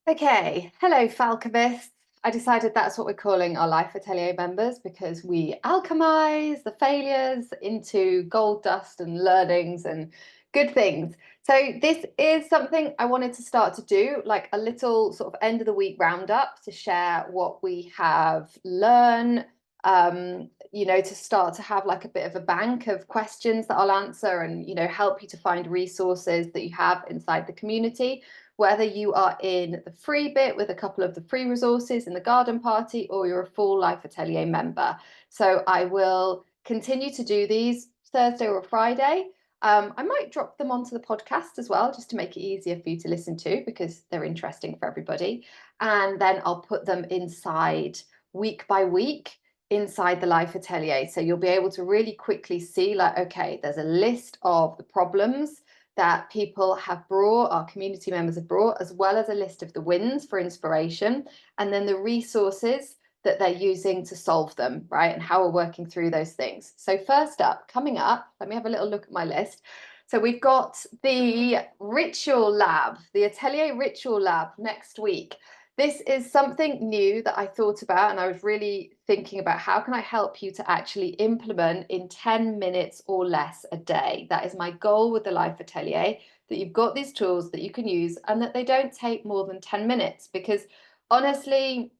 Okay, hello, Falcamists. I decided that's what we're calling our Life Atelier members because we alchemize the failures into gold dust and learnings and good things. So this is something I wanted to start to do, like a little sort of end of the week roundup to share what we have learned, to start to have like a bit of a bank of questions that I'll answer and, help you to find resources that you have inside the community, whether you are in the free bit with a couple of the free resources in the garden party or you're a full Life Atelier member. So I will continue to do these Thursday or Friday. I might drop them onto the podcast as well, just to make it easier for you to listen to because they're interesting for everybody. And then I'll put them inside week by week inside the Life Atelier. So you'll be able to really quickly see, like, okay, there's a list of the problems that people have brought, our community members have brought, as well as a list of the wins for inspiration, and then the resources that they're using to solve them, right? And how we're working through those things. So first up, coming up, let me have a little look at my list. So we've got the Ritual Lab, the Atelier Ritual Lab next week. This is something new that I thought about, and I was really thinking about how can I help you to actually implement in 10 minutes or less a day. That is my goal with the Life Atelier, that you've got these tools that you can use and that they don't take more than 10 minutes. Because honestly,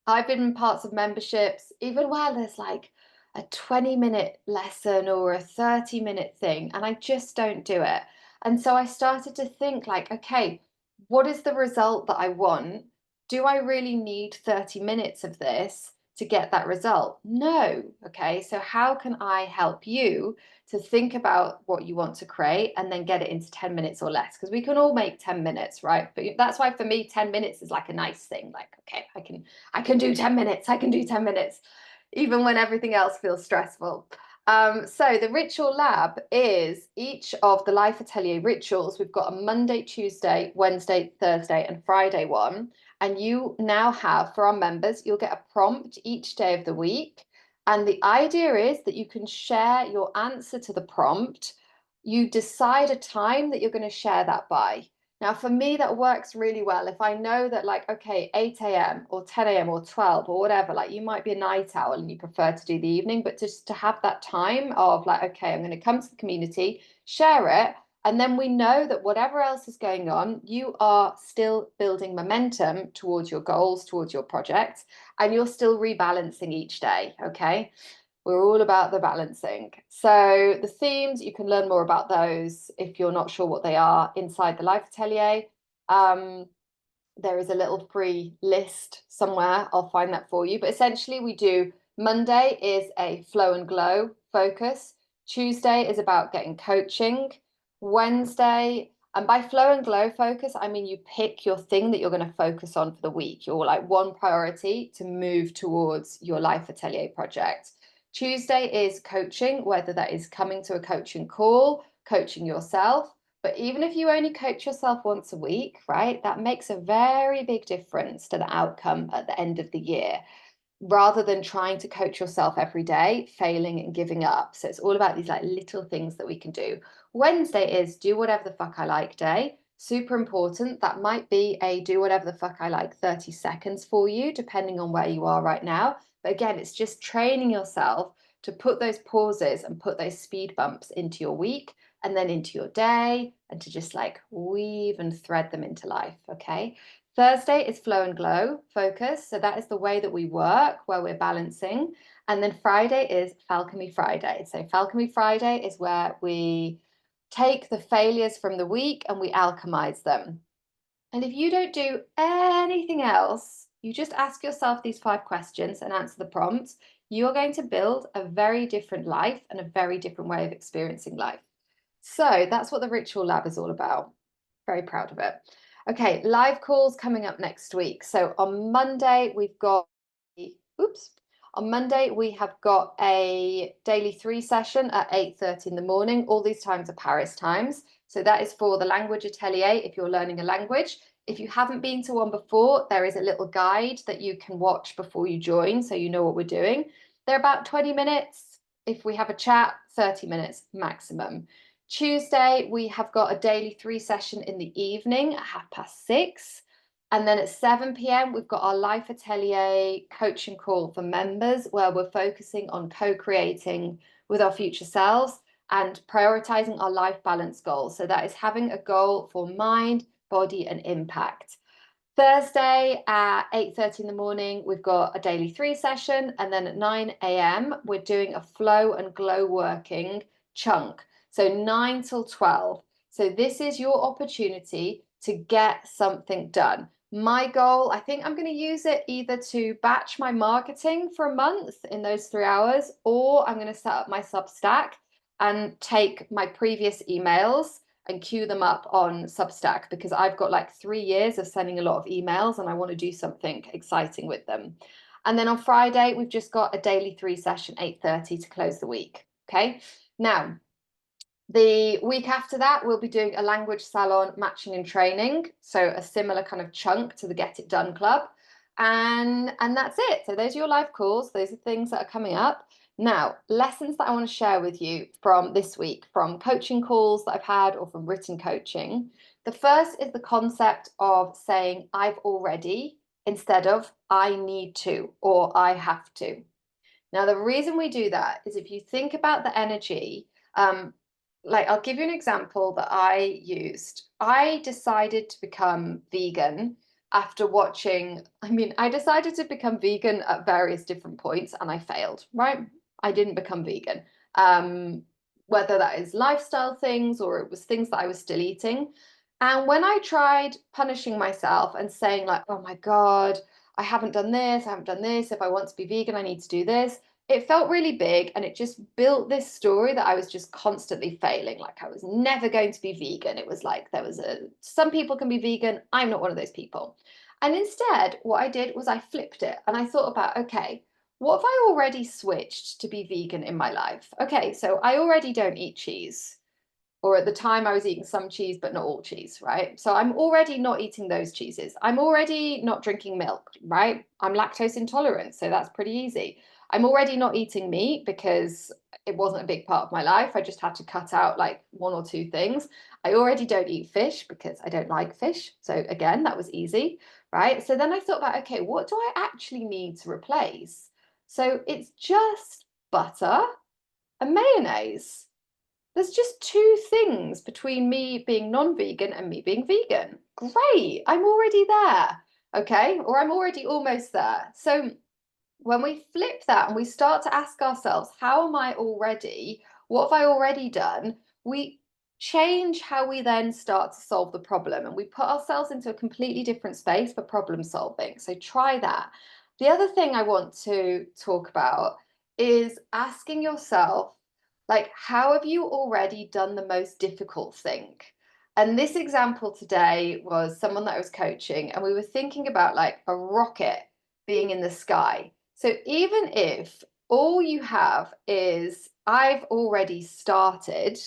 I've been in parts of memberships, even where there's like a 20-minute lesson or a 30-minute thing, and I just don't do it. And so I started to think like, okay, what is the result that I want? Do I really need 30 minutes of this to get that result? No. Okay. So how can I help you to think about what you want to create and then get it into 10 minutes or less? Because we can all make 10 minutes, right? But that's why for me, 10 minutes is like a nice thing. Like, okay, I can do 10 minutes. I can do 10 minutes, even when everything else feels stressful. So the ritual lab is each of the Life Atelier rituals. We've got a Monday, Tuesday, Wednesday, Thursday, and Friday one. And you now have, for our members, you'll get a prompt each day of the week. And the idea is that you can share your answer to the prompt. You decide a time that you're going to share that by. Now, for me, that works really well. If I know that, like, okay, 8 a.m. or 10 a.m. or 12 or whatever, like you might be a night owl and you prefer to do the evening, but just to have that time of like, okay, I'm going to come to the community, share it. And then we know that whatever else is going on, you are still building momentum towards your goals, towards your project, and you're still rebalancing each day. Okay. We're all about the balancing. So the themes, you can learn more about those if you're not sure what they are inside the Life Atelier. Um, there is a little free list somewhere. I'll find that for you. But essentially, we do Monday is a flow and glow focus. Tuesday is about getting coaching. Wednesday, and by flow and glow focus, I mean you pick your thing that you're going to focus on for the week, your like one priority to move towards your Life Atelier project. Tuesday is coaching, whether that is coming to a coaching call, coaching yourself. But even if you only coach yourself once a week, right, that makes a very big difference to the outcome at the end of the year, rather than trying to coach yourself every day, failing and giving up. So it's all about these like little things that we can do. Wednesday is do whatever the fuck I like day. Super important. That might be a do whatever the fuck I like 30 seconds for you, depending on where you are right now. But again, it's just training yourself to put those pauses and put those speed bumps into your week and then into your day and to just like weave and thread them into life. Okay. Thursday is flow and glow focus. So that is the way that we work where we're balancing. And then Friday is Falcony Friday. So Falcony Friday is where we take the failures from the week and we alchemize them. And if you don't do anything else, you just ask yourself these 5 questions and answer the prompts, you're going to build a very different life and a very different way of experiencing life. So that's what the Ritual Lab is all about. Very proud of it. Okay, live calls coming up next week. So on Monday, we've got, oops, on Monday, we have got a daily 3 session at 8:30 in the morning. All these times are Paris times. So that is for the language atelier if you're learning a language. If you haven't been to one before, there is a little guide that you can watch before you join so you know what we're doing. They're about 20 minutes. If we have a chat, 30 minutes maximum. Tuesday, we have got a daily 3 session in the evening at 6:30. And then at 7 p.m., we've got our Life Atelier coaching call for members, where we're focusing on co-creating with our future selves and prioritizing our life balance goals. So that is having a goal for mind, body, and impact. Thursday at 8:30 in the morning, we've got a daily 3 session. And then at 9 a.m., we're doing a flow and glow working chunk. So 9 till 12. So this is your opportunity to get something done. My goal, I think I'm going to use it either to batch my marketing for a month in those 3 hours, or I'm going to set up my Substack and take my previous emails and queue them up on Substack, because I've got like 3 years of sending a lot of emails and I want to do something exciting with them. And then on Friday, we've just got a daily 3 session, 8:30 to close the week. Okay. Now, the week after that, we'll be doing a language salon matching and training. So a similar kind of chunk to the Get It Done Club. And that's it. So those are your live calls. Those are things that are coming up. Now, lessons that I want to share with you from this week, from coaching calls that I've had or from written coaching. The first is the concept of saying I've already instead of I need to or I have to. Now, the reason we do that is if you think about the energy, like I'll give you an example that I used. I decided to become vegan after watching, I decided to become vegan at various different points and I failed, right? I didn't become vegan. Whether that is lifestyle things or it was things that I was still eating. And when I tried punishing myself and saying like, oh my God, I haven't done this, I haven't done this. If I want to be vegan, I need to do this. It felt really big and it just built this story that I was just constantly failing. Like I was never going to be vegan. It was like some people can be vegan. I'm not one of those people. And instead, what I did was I flipped it and I thought about, okay, what have I already switched to be vegan in my life? Okay, so I already don't eat cheese. Or at the time I was eating some cheese, but not all cheese, right? So I'm already not eating those cheeses. I'm already not drinking milk, right? I'm lactose intolerant, so that's pretty easy. I'm already not eating meat because it wasn't a big part of my life. I just had to cut out like 1 or 2 things. I already don't eat fish because I don't like fish. So again, that was easy, right? So then I thought about, okay, what do I actually need to replace? So it's just butter and mayonnaise. There's just 2 things between me being non-vegan and me being vegan. Great, I'm already there, okay? Or I'm already almost there. So when we flip that and we start to ask ourselves, how am I already? What have I already done? We change how we then start to solve the problem and we put ourselves into a completely different space for problem solving. So try that. The other thing I want to talk about is asking yourself, like, how have you already done the most difficult thing? And this example today was someone that I was coaching, and we were thinking about like a rocket being in the sky. So even if all you have is, I've already started,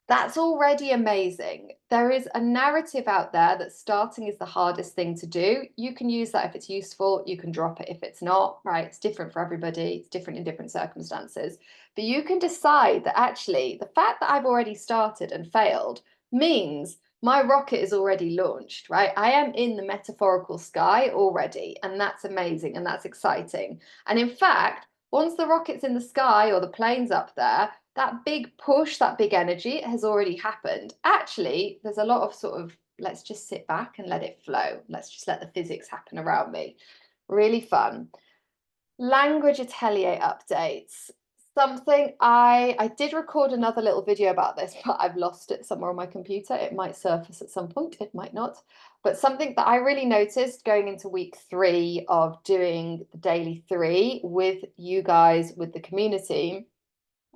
that's already amazing. There is a narrative out there that starting is the hardest thing to do. You can use that if it's useful, you can drop it if it's not, right? It's different for everybody, it's different in different circumstances. But you can decide that actually the fact that I've already started and failed means my rocket is already launched, right? I am in the metaphorical sky already, and that's amazing and that's exciting. And in fact, once the rocket's in the sky or the plane's up there, that big push, that big energy has already happened. Actually, there's a lot of sort of, let's just sit back and let it flow. Let's just let the physics happen around me. Really fun. Language Atelier updates. Something I did record another little video about this, but I've lost it somewhere on my computer. It might surface at some point, it might not. But something that I really noticed going into week 3 of doing the daily 3 with you guys, with the community,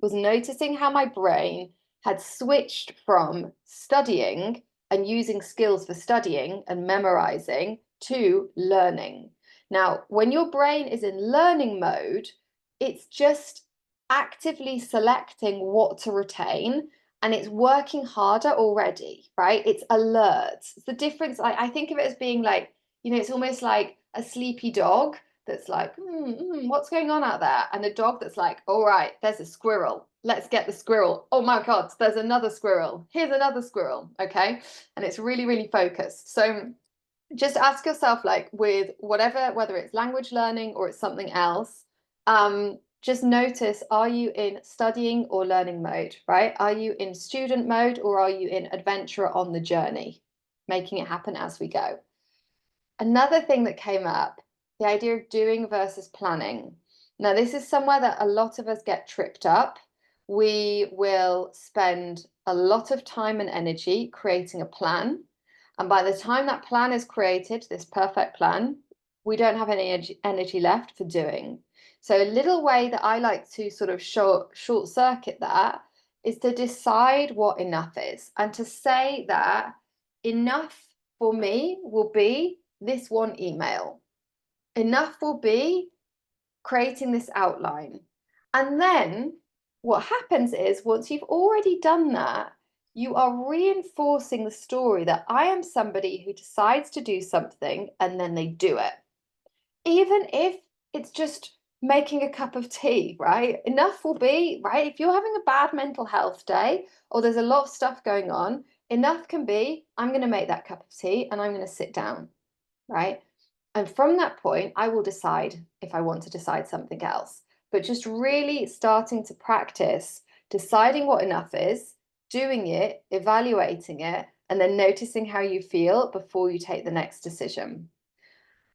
was noticing how my brain had switched from studying and using skills for studying and memorizing to learning. Now, when your brain is in learning mode, it's just actively selecting what to retain and it's working harder already, right? It's alert. It's the difference. I think of it as being like, it's almost like a sleepy dog that's like, what's going on out there? And a dog that's like, all right, there's a squirrel. Let's get the squirrel. Oh my God, there's another squirrel. Here's another squirrel. Okay. And it's really, really focused. So just ask yourself, like with whatever, whether it's language learning or it's something else, just notice, are you in studying or learning mode, right? Are you in student mode or are you in adventurer on the journey, making it happen as we go? Another thing that came up, the idea of doing versus planning. Now, this is somewhere that a lot of us get tripped up. We will spend a lot of time and energy creating a plan. And by the time that plan is created, this perfect plan, we don't have any energy left for doing. So a little way that I like to sort of short circuit that is to decide what enough is and to say that enough for me will be this one email. Enough will be creating this outline. And then what happens is once you've already done that, you are reinforcing the story that I am somebody who decides to do something and then they do it. Even if it's just making a cup of tea, right? Enough will be, right? If you're having a bad mental health day or there's a lot of stuff going on, enough can be, I'm going to make that cup of tea and I'm going to sit down, right? And from that point, I will decide if I want to decide something else. But just really starting to practice deciding what enough is, doing it, evaluating it, and then noticing how you feel before you take the next decision.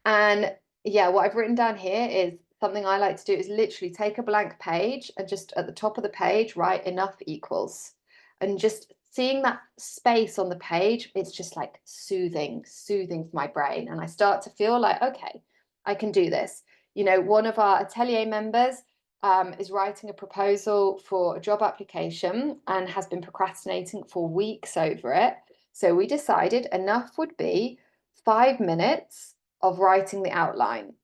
And yeah, what I've written down here is something I like to do is literally take a blank page and just at the top of the page write enough equals. And just seeing that space on the page, it's just like soothing for my brain. And I start to feel like, okay, I can do this. You know, one of our atelier members is writing a proposal for a job application and has been procrastinating for weeks over it. So we decided enough would be 5 minutes of writing the outline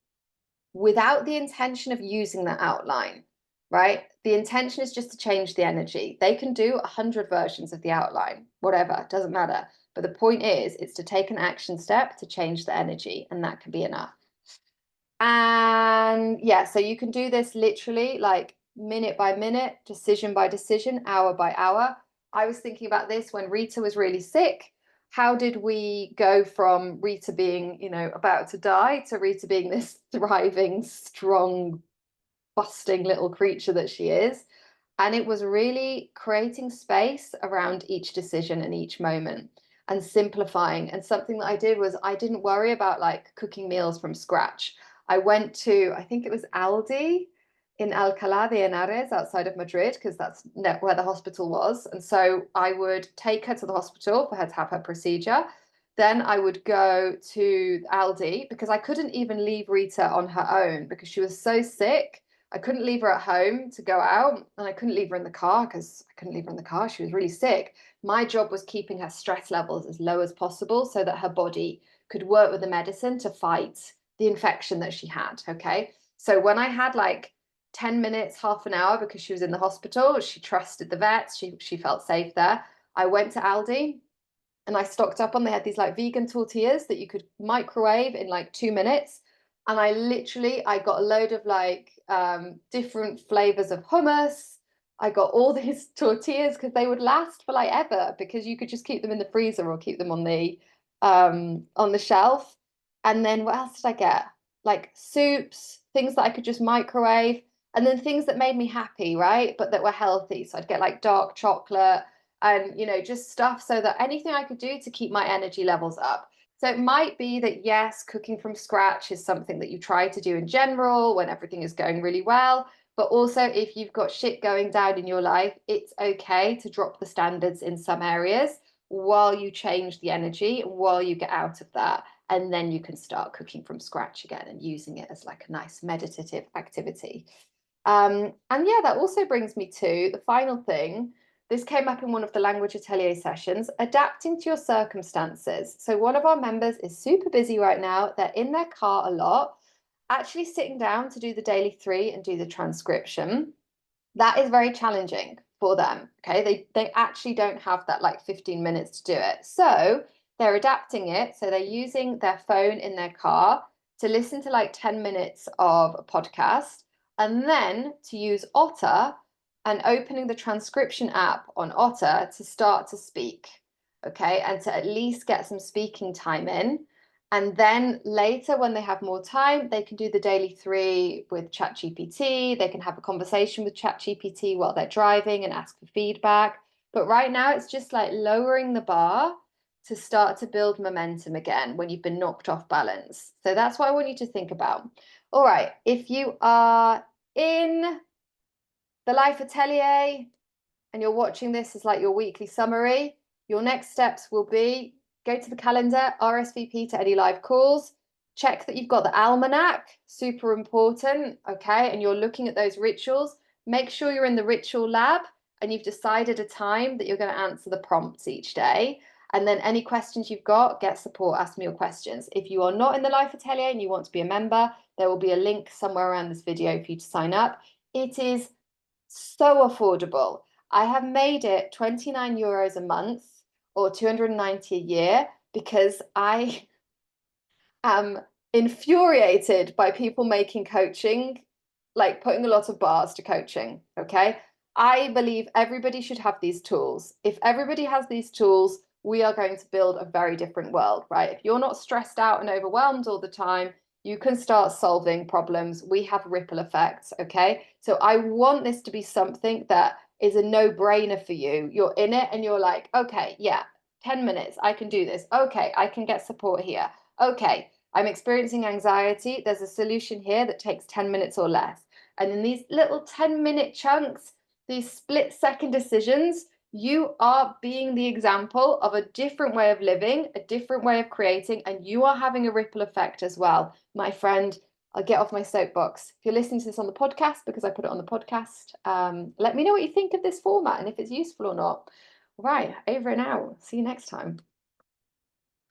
without the intention of using that outline, right? The intention is just to change the energy. They can do 100 versions of the outline, whatever, doesn't matter. But the point is, it's to take an action step to change the energy, and that can be enough. And yeah, so you can do this literally like minute by minute, decision by decision, hour by hour. I was thinking about this when Rita was really sick. How did we go from Rita being, you know, about to die to Rita being this thriving, strong, busting little creature that she is? And it was really creating space around each decision and each moment and simplifying. And something that I did was I didn't worry about like cooking meals from scratch. I went to, I think it was Aldi in Alcalá de Henares outside of Madrid, because that's where the hospital was. And so I would take her to the hospital for her to have her procedure. Then I would go to Aldi because I couldn't even leave Rita on her own because she was so sick. I couldn't leave her at home to go out, and I couldn't leave her in the car because I couldn't leave her in the car. She was really sick. My job was keeping her stress levels as low as possible so that her body could work with the medicine to fight the infection that she had. Okay. So when I had like 10 minutes, half an hour, because she was in the hospital, she trusted the vets, she felt safe there. I went to Aldi and I stocked up on, they had these like vegan tortillas that you could microwave in like 2 minutes. And I got a load of like different flavors of hummus. I got all these tortillas because they would last for like ever, because you could just keep them in the freezer or keep them on the shelf. And then what else did I get? Like soups, things that I could just microwave, and then things that made me happy, right? But that were healthy. So I'd get like dark chocolate and, you know, just stuff so that anything I could do to keep my energy levels up. So it might be that, yes, cooking from scratch is something that you try to do in general when everything is going really well. But also, if you've got shit going down in your life, it's okay to drop the standards in some areas while you change the energy, while you get out of that. And then you can start cooking from scratch again and using it as like a nice meditative activity. And yeah, that also brings me to the final thing. This came up in one of the language atelier sessions, adapting to your circumstances. So one of our members is super busy right now. They're in their car a lot, actually sitting down to do the daily 3 and do the transcription. That is very challenging for them. Okay. They actually don't have that like 15 minutes to do it. So they're adapting it. So they're using their phone in their car to listen to like 10 minutes of a podcast, and then to use Otter and opening the transcription app on Otter to start to speak. Okay. And to at least get some speaking time in. And then later, when they have more time, they can do the daily 3 with ChatGPT. They can have a conversation with ChatGPT while they're driving and ask for feedback. But right now, it's just like lowering the bar to start to build momentum again when you've been knocked off balance. So that's what I want you to think about. All right, if you are in the Life Atelier and you're watching this as like your weekly summary, your next steps will be go to the calendar, RSVP to any live calls, check that you've got the almanac, super important, okay? And you're looking at those rituals. Make sure you're in the ritual lab and you've decided a time that you're going to answer the prompts each day. And then any questions you've got, get support, ask me your questions. If you are not in the Life Atelier and you want to be a member, there will be a link somewhere around this video for you to sign up. It is so affordable. I have made it 29 euros a month or 290 a year because I am infuriated by people making coaching, like putting a lot of bars to coaching. Okay. I believe everybody should have these tools. If everybody has these tools, we are going to build a very different world, right? If you're not stressed out and overwhelmed all the time, you can start solving problems. We have ripple effects. Okay. So I want this to be something that is a no-brainer for you. You're in it and you're like, okay, yeah, 10 minutes, I can do this. Okay, I can get support here. Okay, I'm experiencing anxiety. There's a solution here that takes 10 minutes or less. And in these little 10-minute chunks, these split-second decisions, you are being the example of a different way of living, a different way of creating, and you are having a ripple effect as well. My friend, I'll get off my soapbox. If you're listening to this on the podcast, because I put it on the podcast, let me know what you think of this format and if it's useful or not. Right, over and out. See you next time.